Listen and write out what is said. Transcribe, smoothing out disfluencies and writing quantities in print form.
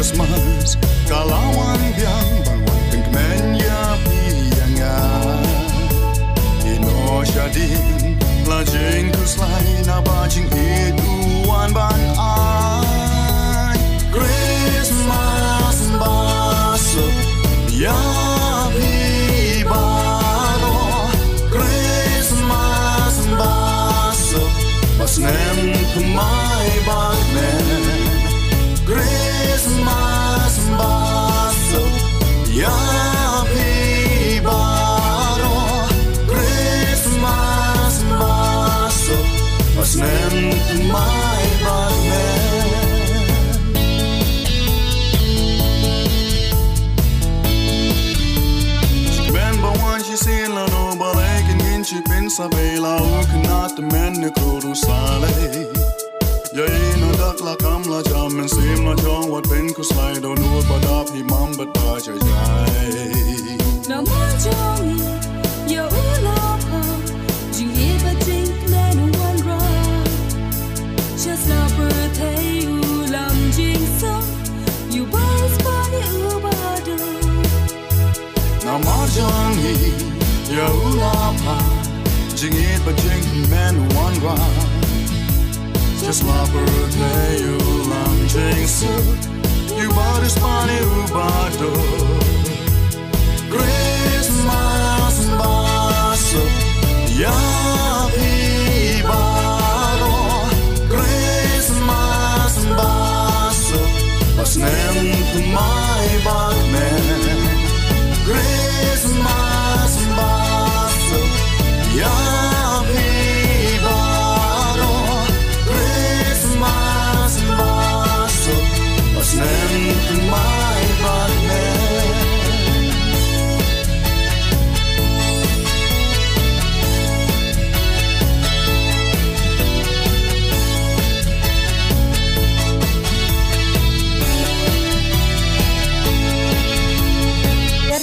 Christmas Kalawan biang bangwan kenkmenya pianga Ino syadin lajeng kuslai na bajing ituan ban ai Christmas baso ya baro Christmas baso pasnem kumai bagnen Christmas baso ya baro Christmas baso pasnem kumai bagnen Ben bawan shi sila no balakin ginchi pensa bela ukanat men nikuru sale Yay no dak la kam la jam and sim la jong what ben kuslai do nu badap hi mam bat ba jai Na ma jong yo la pa jing ye ba jing man one run Just na birthday u lam jing so you boys body u ba do Na ma jong hi yo la pa jing it ba jing man one run Just my birthday, you launching suit. You bought a spotty ubado. Christmas baso, ya baro. Christmas baso, pasnem kumar.